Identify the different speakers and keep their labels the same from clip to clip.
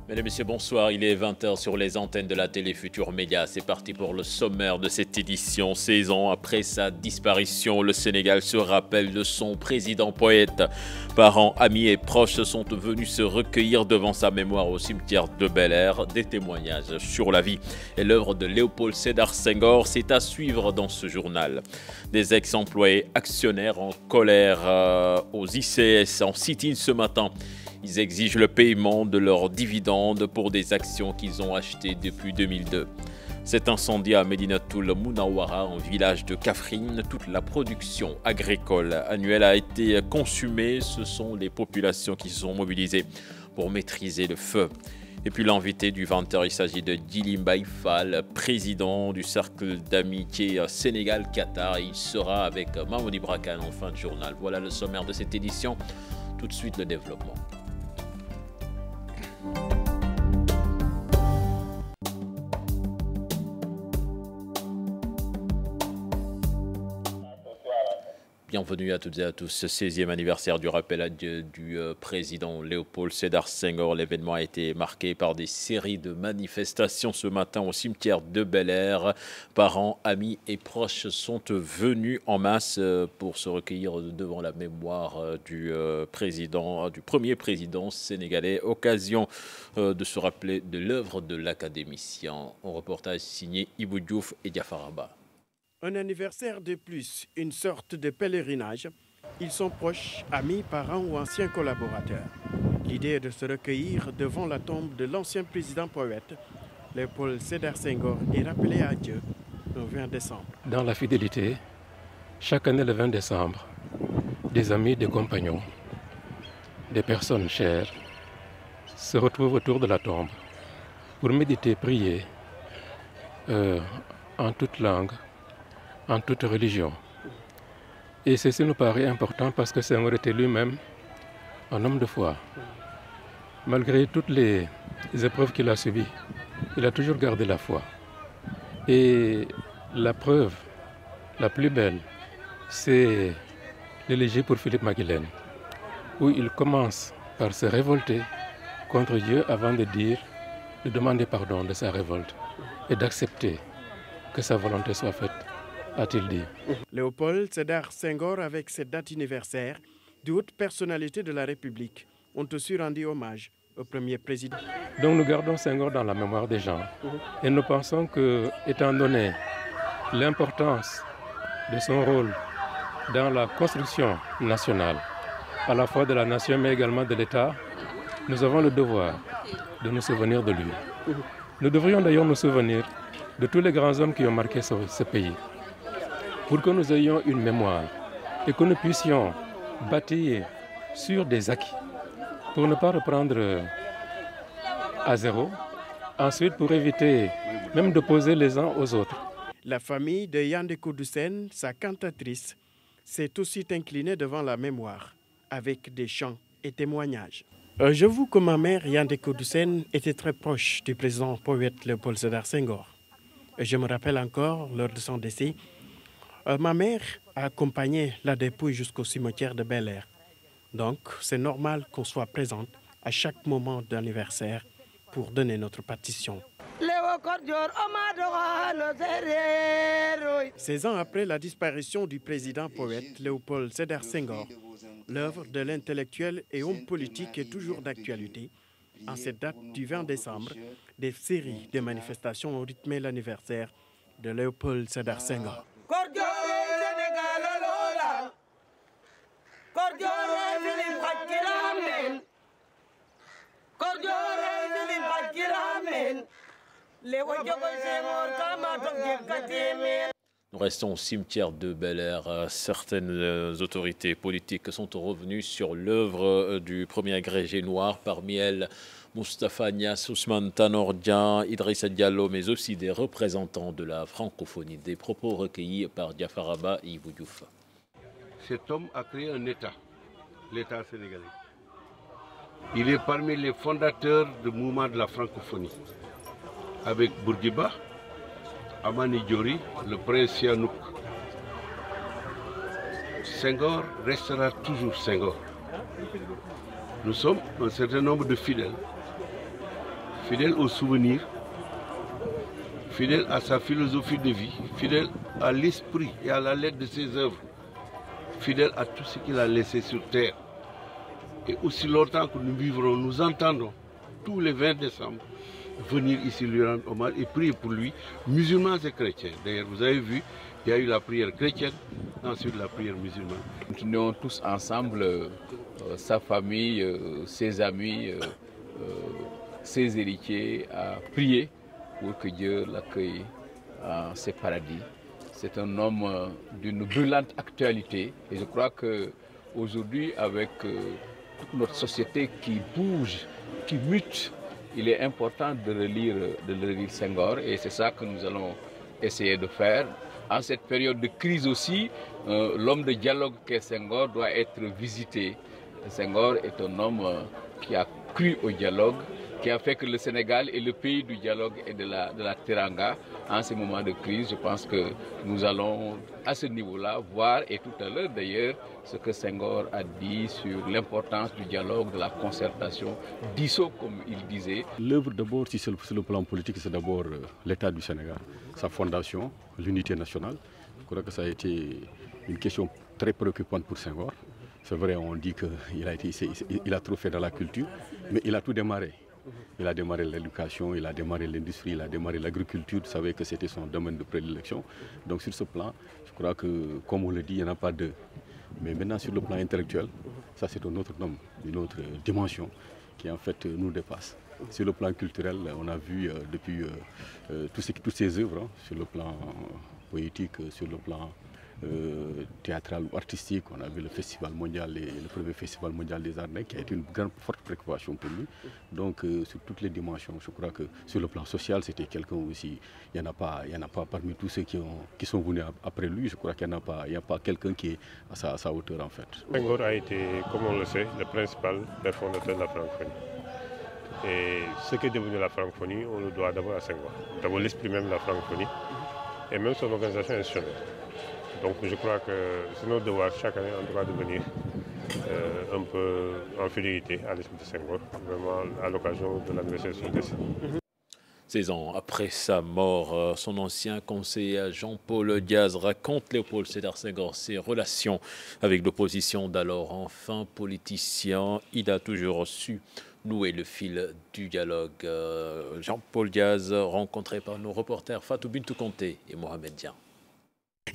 Speaker 1: Mesdames et messieurs, bonsoir. Il est 20h sur les antennes de la télé Futur Média. C'est parti pour le sommaire de cette édition. 16 ans après sa disparition, le Sénégal se rappelle de son président poète. Parents, amis et proches sont venus se recueillir devant sa mémoire au cimetière de Bel-Air. Des témoignages sur la vie et l'œuvre de Léopold Sédar Senghor, c'est à suivre dans ce journal. Des ex-employés actionnaires en colère aux ICS en sit-in ce matin. Ils exigent le paiement de leurs dividendes pour des actions qu'ils ont achetées depuis 2002. Cet incendie à Médinatoul Mounawara, en village de Kaffrine, toute la production agricole annuelle a été consumée. Ce sont les populations qui se sont mobilisées pour maîtriser le feu. Et puis l'invité du 20h, il s'agit de Djily Mbaye Fall, président du cercle d'amitié Sénégal-Qatar. Il sera avec Mamoudi Brakan en fin de journal. Voilà le sommaire de cette édition. Tout de suite, le développement. Bienvenue à toutes et à tous. Ce 16e anniversaire du rappel du président Léopold Sédar Senghor. L'événement a été marqué par des séries de manifestations ce matin au cimetière de Bel-Air. Parents, amis et proches sont venus en masse pour se recueillir devant la mémoire du premier président sénégalais. Occasion de se rappeler de l'œuvre de l'académicien. Un reportage signé Ibou Diouf et Diafaraba.
Speaker 2: Un anniversaire de plus, une sorte de pèlerinage. Ils sont proches, amis, parents ou anciens collaborateurs. L'idée est de se recueillir devant la tombe de l'ancien président poète, Léopold Sédar Senghor, et rappeler à Dieu le 20 décembre.
Speaker 3: Dans la fidélité, chaque année le 20 décembre, des amis, des compagnons, des personnes chères se retrouvent autour de la tombe pour méditer, prier en toute langue, en toute religion. Et ceci nous paraît important parce que Senghor était lui-même un homme de foi. Malgré toutes les épreuves qu'il a subies, il a toujours gardé la foi. Et la preuve la plus belle, c'est l'élégie pour Philippe Maguilène, où il commence par se révolter contre Dieu avant de demander pardon de sa révolte et d'accepter que sa volonté soit faite, a-t-il dit.
Speaker 2: Léopold Sédar Senghor, avec cette date anniversaire, de hautes personnalités de la République ont aussi rendu hommage au premier président.
Speaker 3: Donc nous gardons Senghor dans la mémoire des gens et nous pensons que, étant donné l'importance de son rôle dans la construction nationale, à la fois de la nation mais également de l'État, nous avons le devoir de nous souvenir de lui. Nous devrions d'ailleurs nous souvenir de tous les grands hommes qui ont marqué ce pays, pour que nous ayons une mémoire et que nous puissions bâtir sur des acquis, pour ne pas reprendre à zéro, ensuite pour éviter même d'opposer les uns aux autres.
Speaker 2: La famille de Yandé Koudoussène, sa cantatrice, s'est aussi inclinée devant la mémoire, avec des chants et témoignages. J'avoue que ma mère, Yandé Koudoussène, était très proche du président poète Léopold Sédar Senghor. Je me rappelle encore, lors de son décès, ma mère a accompagné la dépouille jusqu'au cimetière de Bel-Air. Donc, c'est normal qu'on soit présente à chaque moment d'anniversaire pour donner notre partition. 16 ans après la disparition du président poète Léopold Sédar Senghor, l'œuvre de l'intellectuel et homme politique est toujours d'actualité. En cette date du 20 décembre, des séries de manifestations ont rythmé l'anniversaire de Léopold Sédar Senghor.
Speaker 1: Nous restons au cimetière de Bel-Air. Certaines autorités politiques sont revenues sur l'œuvre du premier agrégé noir, parmi elles Moustapha Niasse, Ousmane Tanor Dieng, Idrissa Diallo, mais aussi des représentants de la francophonie. Des propos recueillis par Diafaraba et Ibou Diouf.
Speaker 4: Cet homme a créé un État, l'État sénégalais. Il est parmi les fondateurs du mouvement de la francophonie, avec Bourguiba, Amani Diori, le prince Sihanouk. Senghor restera toujours Senghor. Nous sommes un certain nombre de fidèles fidèle aux souvenirs, fidèle à sa philosophie de vie, fidèle à l'esprit et à la lettre de ses œuvres, fidèle à tout ce qu'il a laissé sur terre. Et aussi longtemps que nous vivrons, nous entendons tous les 20 décembre venir ici lui rendre hommage et prier pour lui, musulmans et chrétiens. D'ailleurs, vous avez vu, il y a eu la prière chrétienne, ensuite la prière musulmane.
Speaker 5: Nous continuons tous ensemble, sa famille, ses amis, ses héritiers, à prier pour que Dieu l'accueille en ses paradis. C'est un homme d'une brûlante actualité et je crois qu'aujourd'hui, avec toute notre société qui bouge, qui mute, il est important de relire Senghor et c'est ça que nous allons essayer de faire. En cette période de crise aussi, l'homme de dialogue qu'est Senghor doit être visité. Senghor est un homme qui a cru au dialogue, qui a fait que le Sénégal est le pays du dialogue et de la teranga. En ces moments de crise, je pense que nous allons à ce niveau-là voir, et tout à l'heure d'ailleurs, ce que Senghor a dit sur l'importance du dialogue, de la concertation, d'ISO comme il disait.
Speaker 6: L'œuvre d'abord, si c'est sur le plan politique, c'est d'abord l'État du Sénégal, sa fondation, l'unité nationale. Je crois que ça a été une question très préoccupante pour Senghor. C'est vrai, on dit qu'il a trop fait dans la culture, mais il a tout démarré. Il a démarré l'éducation, il a démarré l'industrie, il a démarré l'agriculture. Vous savez que c'était son domaine de prédilection. Donc sur ce plan, je crois que, comme on le dit, il n'y en a pas deux. Mais maintenant, sur le plan intellectuel, ça c'est un autre homme, une autre dimension qui en fait nous dépasse. Sur le plan culturel, on a vu depuis toutes ces œuvres, hein, sur le plan poétique, sur le plan théâtral ou artistique. On a vu le festival mondial, le premier festival mondial des arts qui a été une grande forte préoccupation pour lui. Donc sur toutes les dimensions, je crois que sur le plan social, c'était quelqu'un aussi. Il n'y en a pas parmi tous ceux qui sont venus après lui. Je crois qu'il n'y a pas quelqu'un qui est à sa hauteur en fait.
Speaker 3: Senghor a été, comme on le sait, le principal des fondateurs de la francophonie. Et ce qui est devenu la francophonie, on le doit d'abord à Senghor. D'abord l'esprit même de la francophonie et même son organisation institutionnelle. Donc je crois que c'est notre devoir chaque année en tout cas de venir un peu en fidélité à l'esprit de Senghor, vraiment à l'occasion de l'anniversaire de son décès.
Speaker 1: 16 ans après sa mort, son ancien conseiller Jean-Paul Diaz raconte Léopold Sédar Senghor ses relations avec l'opposition d'alors. Enfin politicien, il a toujours su nouer le fil du dialogue. Jean-Paul Diaz, rencontré par nos reporters Fatou Bintou Conté et Mohamed Dian.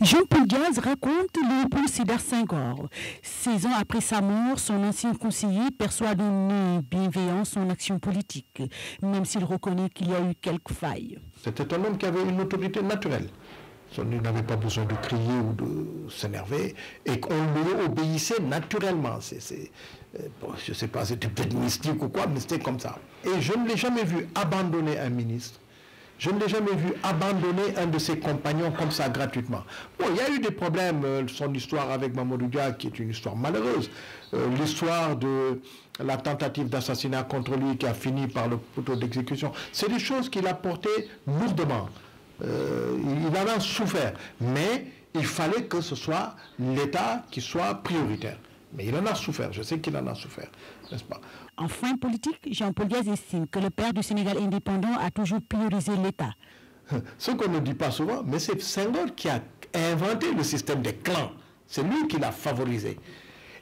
Speaker 7: Jean-Paul Diaz raconte Léopold Sédar Senghor. 16 ans après sa mort, son ancien conseiller perçoit d'une bienveillance son action politique, même s'il reconnaît qu'il y a eu quelques failles.
Speaker 8: C'était un homme qui avait une autorité naturelle. Il n'avait pas besoin de crier ou de s'énerver et qu'on lui obéissait naturellement. Je ne sais pas, c'était peut-être mystique ou quoi, mais c'était comme ça. Et je ne l'ai jamais vu abandonner un ministre. Je ne l'ai jamais vu abandonner un de ses compagnons comme ça gratuitement. Bon, il y a eu des problèmes, son histoire avec Mamadou Dia, qui est une histoire malheureuse. L'histoire de la tentative d'assassinat contre lui qui a fini par le poteau d'exécution. C'est des choses qu'il a portées lourdement. Il en a souffert. Mais il fallait que ce soit l'État qui soit prioritaire. Mais il en a souffert, je sais qu'il en a souffert, n'est-ce pas?
Speaker 7: En fin politique, Jean-Paul Diaz estime que le père du Sénégal indépendant a toujours priorisé l'État.
Speaker 8: Ce qu'on ne dit pas souvent, mais c'est Senghor qui a inventé le système des clans. C'est lui qui l'a favorisé.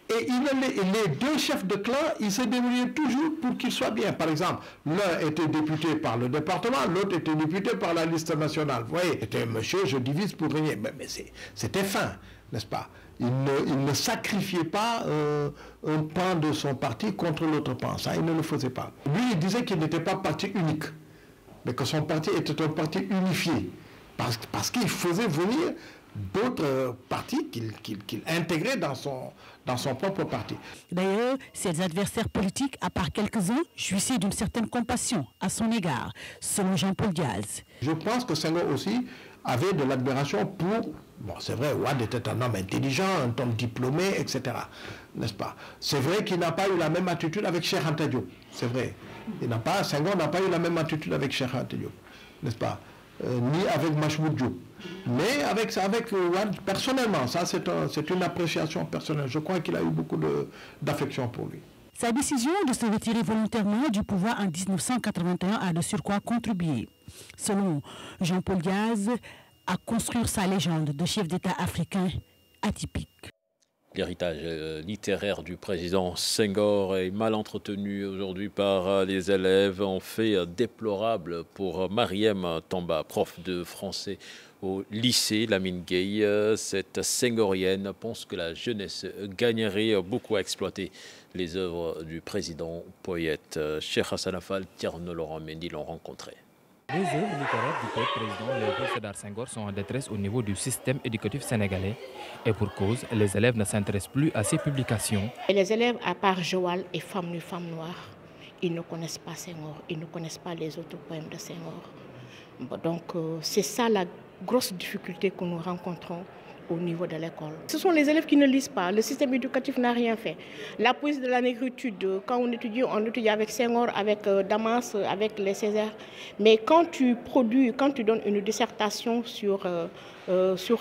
Speaker 8: Et les deux chefs de clan, ils se débrouillaient toujours pour qu'ils soient bien. Par exemple, l'un était député par le département, l'autre était député par la liste nationale. Vous voyez, c'était monsieur, je divise pour régner. Mais c'était fin, n'est-ce pas? Il ne sacrifiait pas un pan de son parti contre l'autre pan. Ça, il ne le faisait pas. Lui, il disait qu'il n'était pas parti unique, mais que son parti était un parti unifié. Parce qu'il faisait venir d'autres partis qu'il intégrait dans son propre parti.
Speaker 7: D'ailleurs, ses adversaires politiques, à part quelques-uns, jouissaient d'une certaine compassion à son égard, selon Jean-Paul Diaz.
Speaker 8: Je pense que Senghor aussi avait de l'admiration pour... Bon, c'est vrai, Wade était un homme intelligent, un homme diplômé, etc. N'est-ce pas? C'est vrai qu'il n'a pas eu la même attitude avec Cheikh Anta Diop. C'est vrai. Senghor n'a pas eu la même attitude avec Cheikh Anta Diop. N'est-ce pas? Ni avec Majmoud Diop. Mais avec Wade, personnellement, ça c'est une appréciation personnelle. Je crois qu'il a eu beaucoup d'affection pour lui.
Speaker 7: Sa décision de se retirer volontairement du pouvoir en 1981 a de surcroît contribué, selon Jean-Paul Diaz, à construire sa légende de chef d'État africain atypique.
Speaker 1: L'héritage littéraire du président Senghor est mal entretenu aujourd'hui par les élèves. En fait déplorable pour Mariem Tamba, prof de français au lycée Lamine Gueye. Cette Senghorienne pense que la jeunesse gagnerait beaucoup à exploiter les œuvres du président poète. Cheikh Hassan Affal, Tierno Laurent Mendy l'ont rencontré.
Speaker 9: Les œuvres littéraires du poète président Léopold Sédar Senghor sont en détresse au niveau du système éducatif sénégalais. Et pour cause, les élèves ne s'intéressent plus à ces publications.
Speaker 10: Et les élèves, à part Joal et Femme Noire, ils ne connaissent pas Senghor, ils ne connaissent pas les autres poèmes de Senghor. Donc c'est ça la grosse difficulté que nous rencontrons au niveau de l'école. Ce sont les élèves qui ne lisent pas. Le système éducatif n'a rien fait. La poésie de la négritude, quand on étudie avec Senghor, avec Damas, avec les Césaires. Mais quand tu donnes une dissertation sur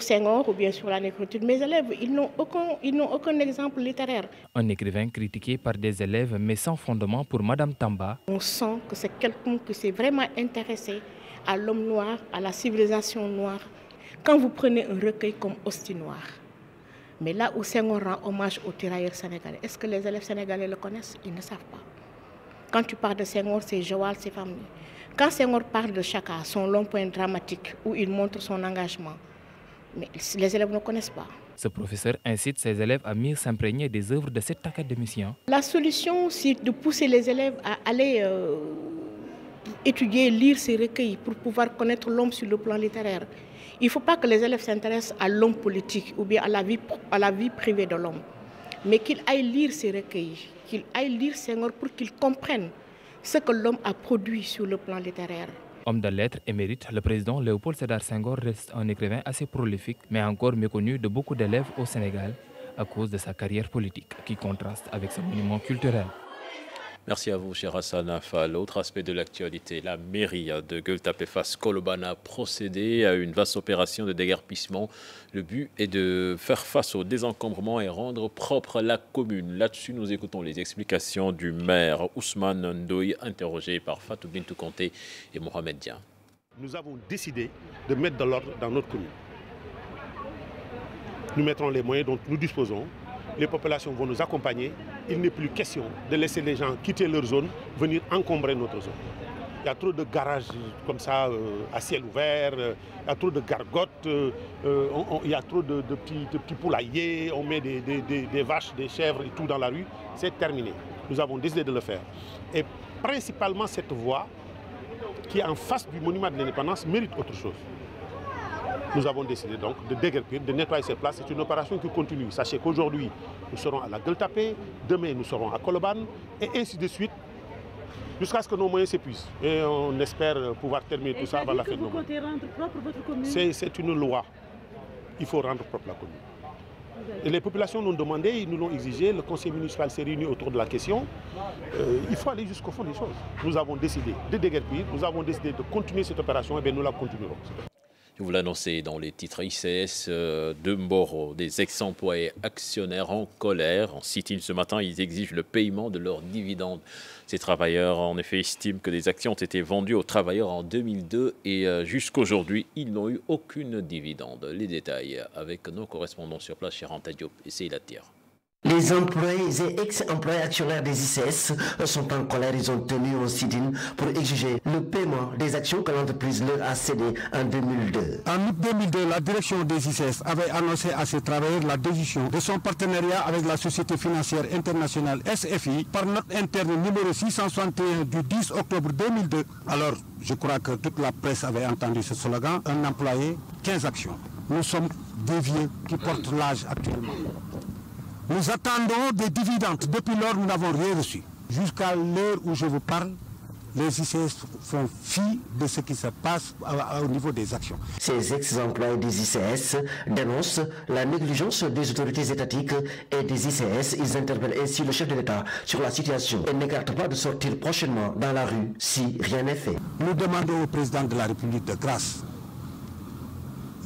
Speaker 10: Senghor ou bien sur la négritude, mes élèves, ils n'ont aucun exemple littéraire.
Speaker 9: Un écrivain critiqué par des élèves mais sans fondement pour Madame Tamba.
Speaker 10: On sent que c'est quelqu'un qui s'est vraiment intéressé à l'homme noir, à la civilisation noire. Quand vous prenez un recueil comme Hostie Noire, mais là où Senghor rend hommage aux tirailleurs sénégalais, est-ce que les élèves sénégalais le connaissent? Ils ne savent pas. Quand tu parles de Senghor, c'est Joal, c'est Femme. Quand Senghor parle de Chaka, son long point dramatique, où il montre son engagement, mais les élèves ne connaissent pas.
Speaker 9: Ce professeur incite ses élèves à mieux s'imprégner des œuvres de cet académicien.
Speaker 10: La solution, c'est de pousser les élèves à aller étudier, lire ces recueils pour pouvoir connaître l'homme sur le plan littéraire. Il ne faut pas que les élèves s'intéressent à l'homme politique ou bien à la vie privée de l'homme, mais qu'ils aillent lire ces recueils, qu'ils aillent lire Senghor pour qu'ils comprennent ce que l'homme a produit sur le plan littéraire.
Speaker 9: Homme de lettres émérite, le président Léopold Sédar Senghor reste un écrivain assez prolifique, mais encore méconnu de beaucoup d'élèves au Sénégal à cause de sa carrière politique qui contraste avec ce monument culturel.
Speaker 1: Merci à vous, cher Hassan Affal. Autre aspect de l'actualité, la mairie de Gueule-Tapée Fass Colobane a procédé à une vaste opération de déguerpissement. Le but est de faire face au désencombrement et rendre propre la commune. Là-dessus, nous écoutons les explications du maire Ousmane Ndoye, interrogé par Fatou Bintou Conté et Mohamed Dian.
Speaker 11: Nous avons décidé de mettre de l'ordre dans notre commune. Nous mettrons les moyens dont nous disposons. Les populations vont nous accompagner. Il n'est plus question de laisser les gens quitter leur zone, venir encombrer notre zone. Il y a trop de garages comme ça à ciel ouvert, il y a trop de gargotes, il y a trop de petits poulaillers, on met des vaches, des chèvres et tout dans la rue. C'est terminé. Nous avons décidé de le faire. Et principalement cette voie qui est en face du monument de l'indépendance mérite autre chose. Nous avons décidé donc de déguerpir, de nettoyer ces places. C'est une opération qui continue. Sachez qu'aujourd'hui, nous serons à la Gueule-Tapée, demain nous serons à Colobane, et ainsi de suite, jusqu'à ce que nos moyens s'épuisent. Et on espère pouvoir terminer tout ça avant la fin de nos mois.
Speaker 12: Rendre propre votre commune?
Speaker 11: C'est une loi. Il faut rendre propre la commune. Et les populations nous ont demandé, ils nous l'ont exigé, le conseil municipal s'est réuni autour de la question. Il faut aller jusqu'au fond des choses. Nous avons décidé de déguerpir, nous avons décidé de continuer cette opération, et bien nous la continuerons.
Speaker 1: Vous l'annoncez dans les titres ICS de Mboro, des ex-employés actionnaires en colère. En sit-in ce matin, ils exigent le paiement de leurs dividendes. Ces travailleurs, en effet, estiment que des actions ont été vendues aux travailleurs en 2002 et jusqu'aujourd'hui, ils n'ont eu aucune dividende. Les détails avec nos correspondants sur place, Chéranta Diop et Seila Tire.
Speaker 13: Les employés et ex-employés actionnaires des ICS sont en colère. Ils ont tenu un sit-in pour exiger le paiement des actions que l'entreprise leur a cédées en 2002.
Speaker 14: En août 2002, la direction des ICS avait annoncé à ses travailleurs la décision de son partenariat avec la Société financière internationale SFI par note interne numéro 661 du 10 octobre 2002. Alors, je crois que toute la presse avait entendu ce slogan, un employé, 15 actions. Nous sommes des vieux qui portent l'âge actuellement. Nous attendons des dividendes. Depuis lors, nous n'avons rien reçu. Jusqu'à l'heure où je vous parle, les ICS font fi de ce qui se passe au niveau des actions.
Speaker 13: Ces ex-employés des ICS dénoncent la négligence des autorités étatiques et des ICS. Ils interpellent ainsi le chef de l'État sur la situation et n'écartent pas de sortir prochainement dans la rue si rien n'est fait.
Speaker 14: Nous demandons au président de la République de grâce.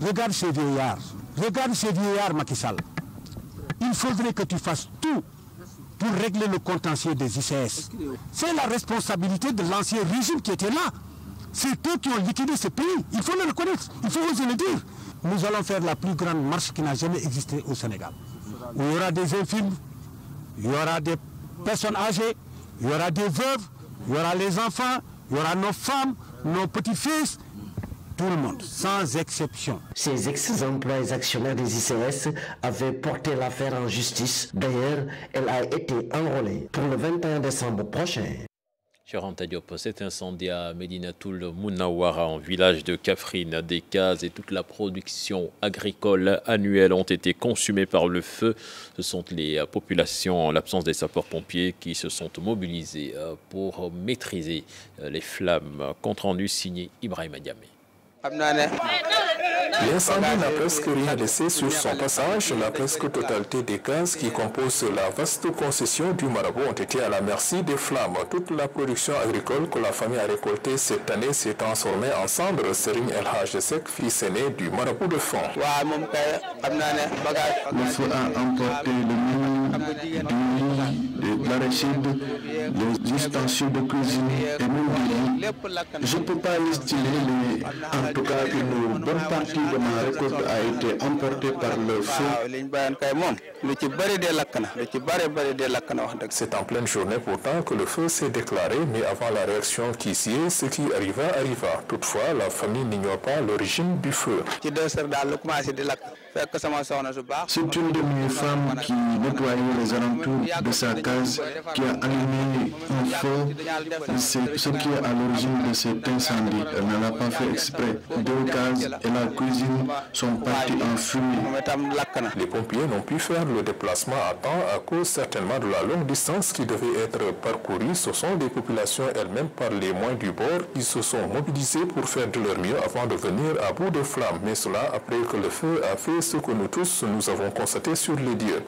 Speaker 14: Regarde ces vieillards. Regarde ces vieillards, Macky Sall. Il faudrait que tu fasses tout pour régler le contentieux des ICS. C'est la responsabilité de l'ancien régime qui était là. C'est eux qui ont liquidé ce pays. Il faut le reconnaître, il faut oser le dire. Nous allons faire la plus grande marche qui n'a jamais existé au Sénégal. Où il y aura des infirmes, il y aura des personnes âgées, il y aura des veuves, il y aura les enfants, il y aura nos femmes, nos petits-fils, tout le monde, sans exception.
Speaker 13: Ces ex-employés actionnaires des ICS avaient porté l'affaire en justice. D'ailleurs, elle a été enrôlée pour le 21 décembre prochain.
Speaker 1: Anta Diop, cet incendie à Médinatoul Mounawara, en village de Kaffrine, des cases et toute la production agricole annuelle ont été consumées par le feu. Ce sont les populations, en l'absence des sapeurs-pompiers, qui se sont mobilisées pour maîtriser les flammes. Compte rendu signé Ibrahim Diamé.
Speaker 12: L'incendie n'a presque rien laissé sur son passage. La presque totalité des cases qui composent la vaste concession du Marabout ont été à la merci des flammes. Toute la production agricole que la famille a récoltée cette année s'est transformée en cendres. Serigne El Hadj Seck, fils aîné du Marabout de Fon.
Speaker 15: Le feu a emporté le mil, de l'arachide, les ustensiles de cuisine et même du riz. Je ne peux pas estimer, mais en tout cas, une bonne partie de ma récolte a été emportée par le feu.
Speaker 12: C'est en pleine journée pourtant que le feu s'est déclaré, mais avant la réaction qui s'y est, ce qui arriva. Toutefois, la famille n'ignore pas l'origine du feu.
Speaker 15: C'est une de mes femmes qui nettoyait les alentours de sa case qui a allumé un feu. C'est ce qui est à l'origine de cet incendie. Elle ne l'a pas fait exprès. 2 cases et la cuisine sont parties en fumée.
Speaker 12: Les pompiers n'ont pu faire le déplacement à temps à cause certainement de la longue distance qui devait être parcourue. Ce sont des populations elles-mêmes par les moyens du bord qui se sont mobilisées pour faire de leur mieux avant de venir à bout de flammes. Mais cela après que le feu a fait ce que nous tous nous avons constaté sur les lieux.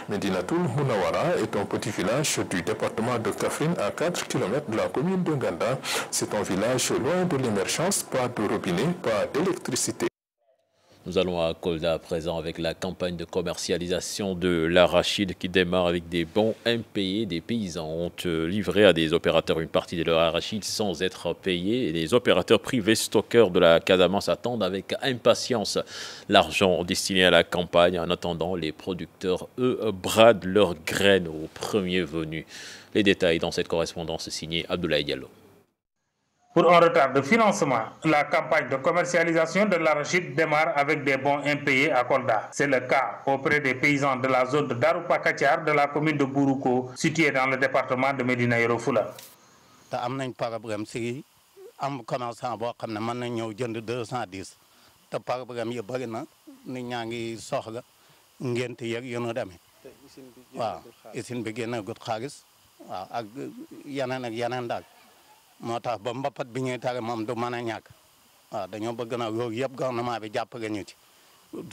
Speaker 12: Médinatoul Mounawara est un petit village du département de Kaffrine à 4 km de la commune de Nganda. C'est un village loin de l'émergence, pas de robinet, pas d'électricité.
Speaker 1: Nous allons à Kolda à présent avec la campagne de commercialisation de l'arachide qui démarre avec des bons impayés. Des paysans ont livré à des opérateurs une partie de leur arachide sans être payés. Et les opérateurs privés stockeurs de la Casamance attendent avec impatience l'argent destiné à la campagne. En attendant, les producteurs, eux, bradent leurs graines aux premiers venus. Les détails dans cette correspondance signée Abdoulaye Diallo.
Speaker 16: Pour un retard de financement, la campagne de commercialisation de l'arachide démarre avec des bons impayés à Kolda. C'est le cas auprès des paysans de la zone de Daroupa-Katiar de la commune de Bourouko, située dans le département de Médina Yoro Foulah.
Speaker 17: am problème si am commerçant boo xam ne mën nañ ñëw jënd 210 te problème yi bëri na nit ñaa ngi soxla ngénte yeeg yu nu demee waaw usine bi génne gut xaalis waaw ak yeneen daal moo tax ba mbapat bi ñuy tare moom du mën a ñàkk waaw dañoo bëgg na loolu yëpp gouvernement bi jàppale ñu ci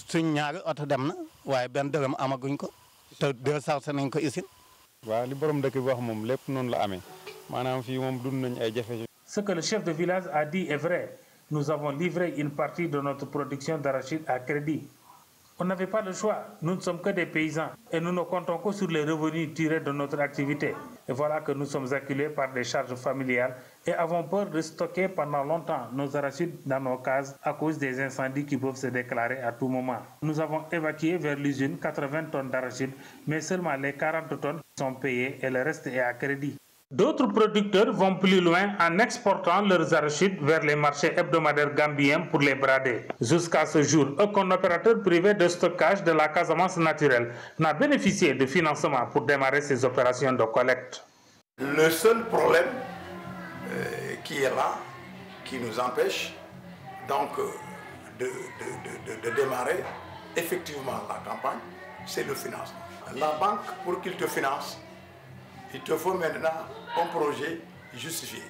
Speaker 17: suñ ñaari oto dem na waaye benn dërëm amaguñ ko te 200 nañ ko usine.
Speaker 18: waaw li borom dëkk bi wax moom lépp noonu la amee maanaam fii moom dund nañ ay jafe-jafe.
Speaker 16: Ce que le chef de village a dit est vrai. Nous avons livré une partie de notre production d'arachide à crédit. On n'avait pas le choix. Nous ne sommes que des paysans et nous ne comptons que sur les revenus tirés de notre activité. Et voilà que nous sommes acculés par des charges familiales et avons peur de stocker pendant longtemps nos arachides dans nos cases à cause des incendies qui peuvent se déclarer à tout moment. Nous avons évacué vers l'usine 80 tonnes d'arachides, mais seulement les 40 tonnes sont payées et le reste est à crédit. D'autres producteurs vont plus loin en exportant leurs arachides vers les marchés hebdomadaires gambiens pour les brader. Jusqu'à ce jour, aucun opérateur privé de stockage de la Casamance naturelle n'a bénéficié de financement pour démarrer ces opérations de collecte.
Speaker 19: Le seul problème qui est là, qui nous empêche donc de démarrer effectivement la campagne, c'est le financement. La banque, pour qu'il te finance, il te faut maintenant un projet justifié.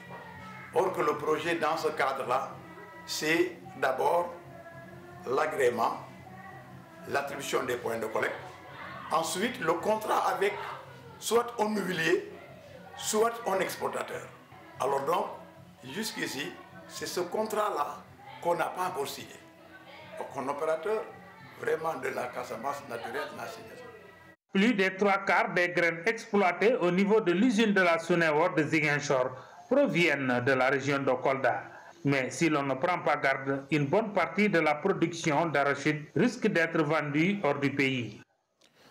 Speaker 19: Or que le projet dans ce cadre-là, c'est d'abord l'agrément, l'attribution des points de collecte, ensuite le contrat avec soit un huilier, soit un exportateur. Alors donc, jusqu'ici, c'est ce contrat-là qu'on n'a pas encore signé. Donc un opérateur vraiment de la Casamance naturelle n'a signé.
Speaker 16: Plus des 3/4 des graines exploitées au niveau de l'usine de la Sunewar de Ziguinchor proviennent de la région de Kolda. Mais si l'on ne prend pas garde, une bonne partie de la production d'arachide risque d'être vendue hors du pays.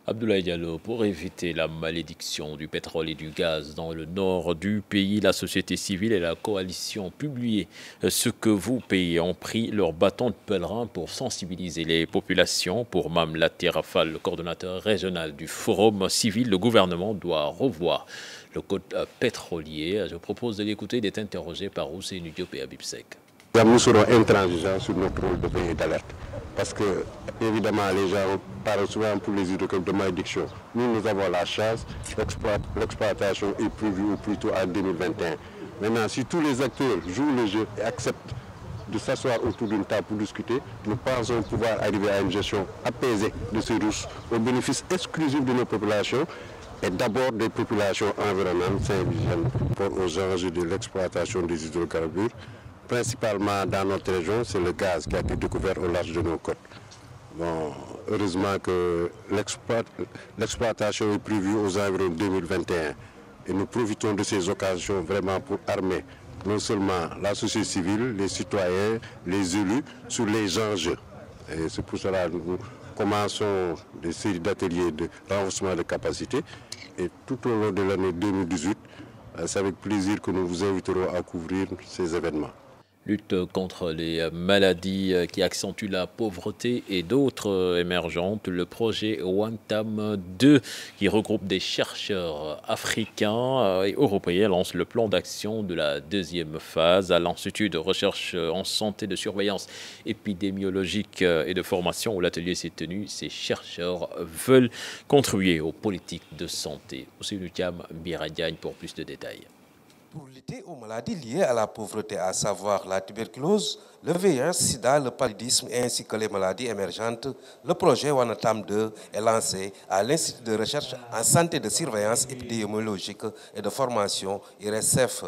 Speaker 1: Abdoulaye Diallo, pour éviter la malédiction du pétrole et du gaz dans le nord du pays, la société civile et la coalition publié Ce que vous payez ont pris leur bâton de pèlerin pour sensibiliser les populations. Pour Mam Latirafal, le coordonnateur régional du Forum civil, le gouvernement doit revoir le code pétrolier. Je propose de l'écouter. Il est interrogé par Hussein Diop et Habib Sek.
Speaker 20: Nous serons intransigeants sur notre rôle de veille d'alerte. Parce que, évidemment, les gens parlent souvent pour les hydrocarbures de malédiction. Nous avons la chance, l'exploitation est prévue au plus tôt en 2021. Maintenant, si tous les acteurs jouent le jeu et acceptent de s'asseoir autour d'une table pour discuter, nous pensons pouvoir arriver à une gestion apaisée de ces ressources au bénéfice exclusif de nos populations et d'abord des populations environnantes saint-vigènes pour aux enjeux de l'exploitation des hydrocarbures. Principalement dans notre région, c'est le gaz qui a été découvert au large de nos côtes. Bon, heureusement que l'exploitation est prévue aux environs 2021 et nous profitons de ces occasions vraiment pour armer non seulement la société civile, les citoyens, les élus sur les enjeux. Et c'est pour cela que nous commençons des séries d'ateliers de renforcement de capacité et tout au long de l'année 2018, c'est avec plaisir que nous vous inviterons à couvrir ces événements.
Speaker 1: Lutte contre les maladies qui accentuent la pauvreté et d'autres émergentes. Le projet Wantam 2, qui regroupe des chercheurs africains et européens, lance le plan d'action de la deuxième phase à l'Institut de recherche en santé, de surveillance épidémiologique et de formation où l'atelier s'est tenu. Ces chercheurs veulent contribuer aux politiques de santé. Ousseynou Thiam, Biradiagne pour plus de détails.
Speaker 21: Pour lutter aux maladies liées à la pauvreté, à savoir la tuberculose, le VIH, SIDA, le paludisme ainsi que les maladies émergentes, le projet Wanatam 2 est lancé à l'Institut de recherche en santé de surveillance épidémiologique et de formation IRSF.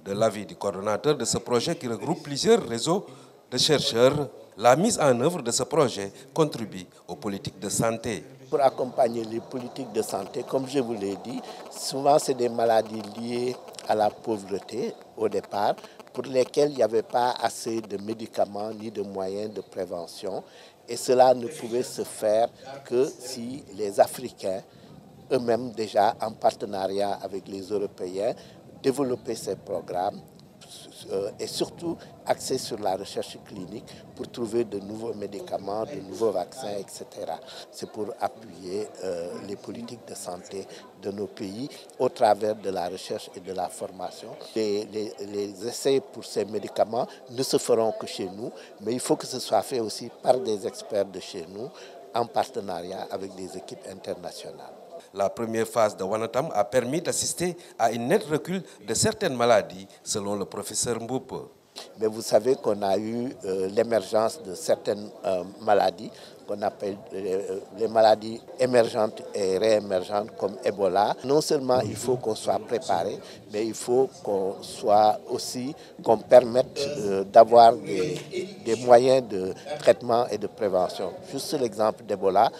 Speaker 21: De l'avis du coordonnateur de ce projet qui regroupe plusieurs réseaux de chercheurs, la mise en œuvre de ce projet contribue aux politiques de santé.
Speaker 22: Pour accompagner les politiques de santé, comme je vous l'ai dit, souvent c'est des maladies liées à la pauvreté au départ, pour lesquelles il n'y avait pas assez de médicaments ni de moyens de prévention. Et cela ne pouvait se faire que si les Africains, eux-mêmes déjà en partenariat avec les Européens, développaient ces programmes et surtout axés sur la recherche clinique pour trouver de nouveaux médicaments, de nouveaux vaccins, etc. C'est pour appuyer les politiques de santé de nos pays au travers de la recherche et de la formation. Les essais pour ces médicaments ne se feront que chez nous, mais il faut que ce soit fait aussi par des experts de chez nous en partenariat avec des équipes internationales.
Speaker 21: La première phase de Wanatam a permis d'assister à un net recul de certaines maladies, selon le professeur Mboupe.
Speaker 22: Mais vous savez qu'on a eu l'émergence de certaines maladies qu'on appelle les maladies émergentes et réémergentes comme Ebola. Non seulement il faut qu'on soit préparé, mais il faut qu'on permette d'avoir des moyens de traitement et de prévention. Juste l'exemple d'Ebola,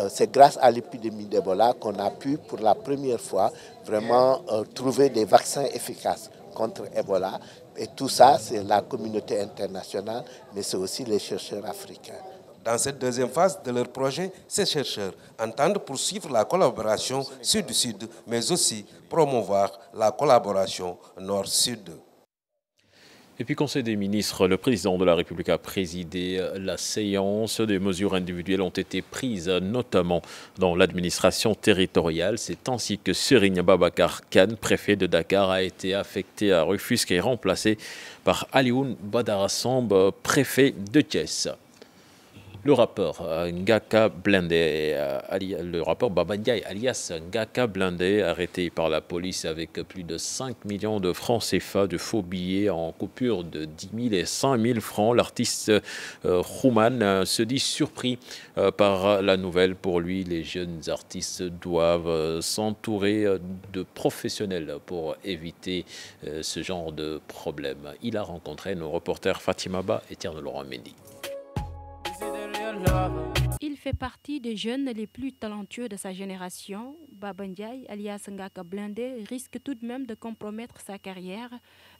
Speaker 22: c'est grâce à l'épidémie d'Ebola qu'on a pu pour la première fois vraiment trouver des vaccins efficaces contre Ebola. Et tout ça, c'est la communauté internationale, mais c'est aussi les chercheurs africains.
Speaker 21: Dans cette deuxième phase de leur projet, ces chercheurs entendent poursuivre la collaboration sud-sud, mais aussi promouvoir la collaboration nord-sud.
Speaker 1: Et puis, Conseil des ministres, le président de la République a présidé la séance. Des mesures individuelles ont été prises, notamment dans l'administration territoriale. C'est ainsi que Serigne Babacar Kane, préfet de Dakar, a été affecté à Rufisque et remplacé par Alioune Badara Samb, préfet de Thiès. Le rappeur Ngaka Blindé, le rappeur Baba Ndiaye alias Ngaka Blindé, arrêté par la police avec plus de 5 millions de francs CFA de faux billets en coupure de 10 000 et 5 000 francs. L'artiste Rouman se dit surpris par la nouvelle. Pour lui, les jeunes artistes doivent s'entourer de professionnels pour éviter ce genre de problème. Il a rencontré nos reporters Fatima Ba et Tierno Laurent Mendy.
Speaker 23: Il
Speaker 2: fait partie des jeunes les plus talentueux de sa génération. Baba Ndiaye, alias Ngaka Blindé, risque tout de même de compromettre sa carrière.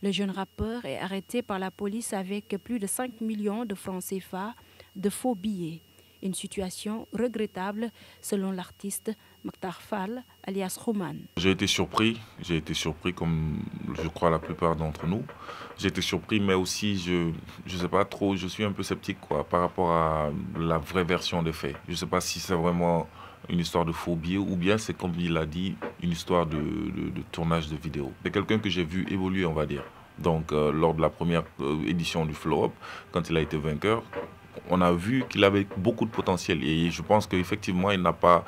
Speaker 2: Le jeune rappeur est arrêté par la police avec plus de 5 millions de francs CFA de faux billets. Une situation regrettable selon l'artiste Mokhtar Fall, alias Roman.
Speaker 4: J'ai été surpris comme je crois la plupart d'entre nous. J'ai été surpris, mais aussi je sais pas trop, je suis un peu sceptique par rapport à la vraie version des faits. Je ne sais pas si c'est vraiment une histoire de faux billets ou bien c'est, comme il l'a dit, une histoire de tournage de vidéo. C'est quelqu'un que j'ai vu évoluer, on va dire. Donc lors de la première édition du Flow Up, quand il a été vainqueur, on a vu qu'il avait beaucoup de potentiel et je pense qu'effectivement il n'a pas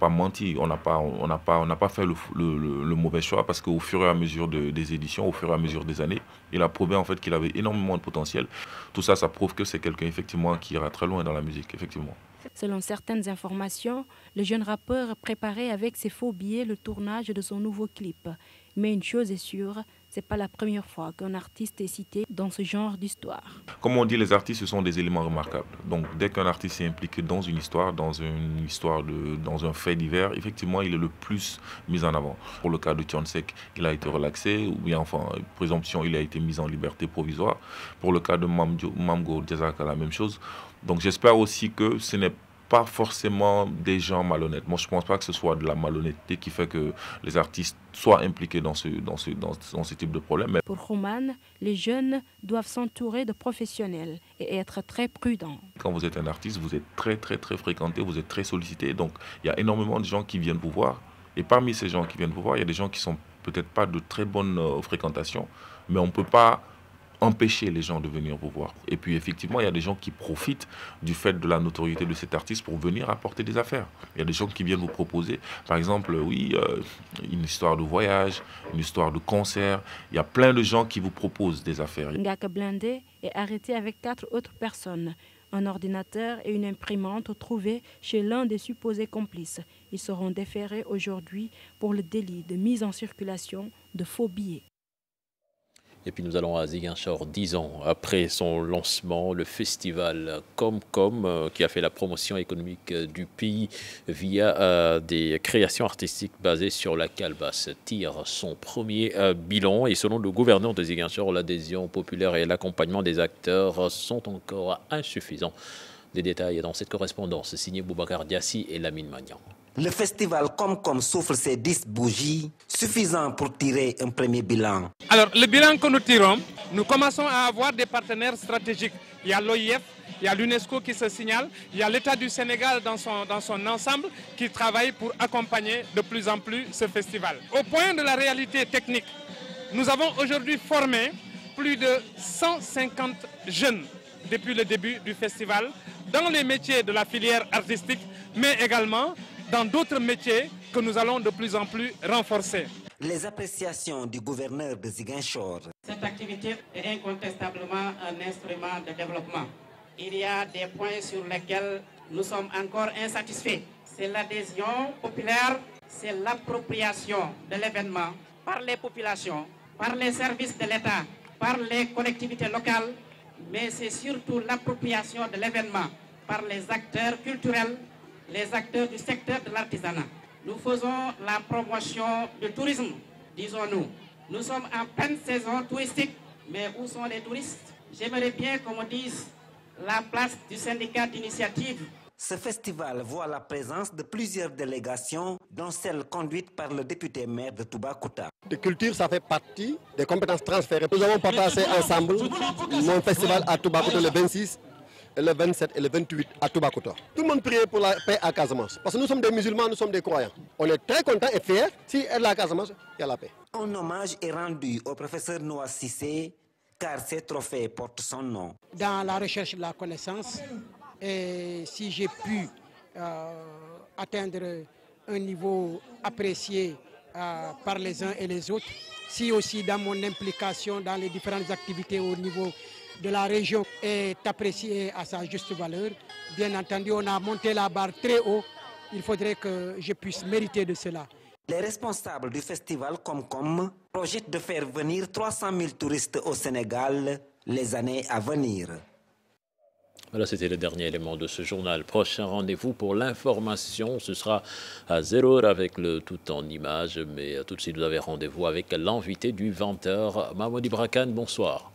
Speaker 4: menti, on n'a pas fait le mauvais choix parce qu'au fur et à mesure des éditions, au fur et à mesure des années, il a prouvé en fait qu'il avait énormément de potentiel. Tout ça, ça prouve que c'est quelqu'un effectivement qui ira très loin dans la musique, effectivement.
Speaker 2: Selon certaines informations, le jeune rappeur préparait avec ses faux billets le tournage de son nouveau clip. Mais une chose est sûre, ce n'est pas la première fois qu'un artiste est cité dans ce genre d'histoire.
Speaker 4: Comme on dit, les artistes, ce sont des éléments remarquables. Donc dès qu'un artiste est impliqué dans une histoire, dans un fait divers, effectivement, il est le plus mis en avant. Pour le cas de Thionsek, il a été relaxé, ou bien enfin, présomption, il a été mis en liberté provisoire. Pour le cas de Mamgo Diazaka, la même chose. Donc j'espère aussi que ce n'est pas forcément des gens malhonnêtes. Moi, je ne pense pas que ce soit de la malhonnêteté qui fait que les artistes soient impliqués dans ce type de problème. Mais
Speaker 2: pour Roman, les jeunes doivent s'entourer de professionnels et être très prudents.
Speaker 4: Quand vous êtes un artiste, vous êtes très fréquenté, vous êtes très sollicité. Donc, il y a énormément de gens qui viennent vous voir. Et parmi ces gens qui viennent vous voir, il y a des gens qui ne sont peut-être pas de très bonne fréquentation, mais on ne peut pas empêcher les gens de venir vous voir. Et puis effectivement, il y a des gens qui profitent du fait de la notoriété de cet artiste pour venir apporter des affaires. Il y a des gens qui viennent vous proposer, par exemple, une histoire de voyage, une histoire de concert. Il y a plein de gens qui vous proposent des affaires.
Speaker 2: Ngaka Blindé est arrêté avec 4 autres personnes. Un ordinateur et une imprimante trouvés chez l'un des supposés complices. Ils seront déférés aujourd'hui pour le délit de mise en circulation de faux billets.
Speaker 1: Et puis nous allons à Ziguinchor, 10 ans après son lancement, le festival Comcom, qui a fait la promotion économique du pays via des créations artistiques basées sur la calebasse, tire son premier bilan. Et selon le gouverneur de Ziguinchor, l'adhésion populaire et l'accompagnement des acteurs sont encore insuffisants. Des détails dans cette correspondance signée Boubacar Diassi et Lamine Magnan.
Speaker 23: Le festival Comcom souffle ses 10 bougies, suffisant pour tirer un premier bilan.
Speaker 24: Alors, le bilan que nous tirons, nous commençons à avoir des partenaires stratégiques. Il y a l'OIF, il y a l'UNESCO qui se signale, il y a l'État du Sénégal dans son ensemble qui travaille pour accompagner de plus en plus ce festival. Au point de la réalité technique, nous avons aujourd'hui formé plus de 150 jeunes depuis le début du festival dans les métiers de la filière artistique, mais également dans d'autres métiers que nous allons de plus en plus renforcer.
Speaker 23: Les appréciations du gouverneur de Ziguinchor.
Speaker 25: Cette activité est incontestablement un instrument de développement. Il y a des points sur lesquels nous sommes encore insatisfaits. C'est l'adhésion populaire, c'est l'appropriation de l'événement par les populations, par les services de l'État, par les collectivités locales, mais c'est surtout l'appropriation de l'événement par les acteurs culturels, les acteurs du secteur de l'artisanat. Nous faisons la promotion du tourisme, disons-nous. Nous sommes en pleine saison touristique, mais où sont les touristes? J'aimerais bien qu'on me dise la place du syndicat d'initiative.
Speaker 23: Ce festival voit la présence de plusieurs délégations, dont celle conduite par le député maire de Toubacouta.
Speaker 26: La culture, ça fait partie des compétences transférées. Nous avons partagé ensemble mon festival à Toubacouta le 26, le 27 et le 28 à Toubacouta. Tout le monde prie pour la paix à Casamance. Parce que nous sommes des musulmans, nous sommes des croyants. On est très contents et fiers. Si elle est la Casamance, il y a la paix.
Speaker 23: Un hommage est rendu au professeur Noah Sissé, car ces trophées portent son nom.
Speaker 27: Dans la recherche de la connaissance, et si j'ai pu atteindre un niveau apprécié par les uns et les autres, si aussi dans mon implication dans les différentes activités au niveau de la région est apprécié à sa juste valeur. Bien entendu, on a monté la barre très haut. Il faudrait que je puisse mériter de cela.
Speaker 23: Les responsables du festival Comcom projettent de faire venir 300 000 touristes au Sénégal les années à venir.
Speaker 1: Voilà, c'était le dernier élément de ce journal. Prochain rendez-vous pour l'information, ce sera à 0h avec le tout en images. Mais tout de suite, vous avez rendez-vous avec l'invité du 20h, Mahmoud Ibrakan. Bonsoir.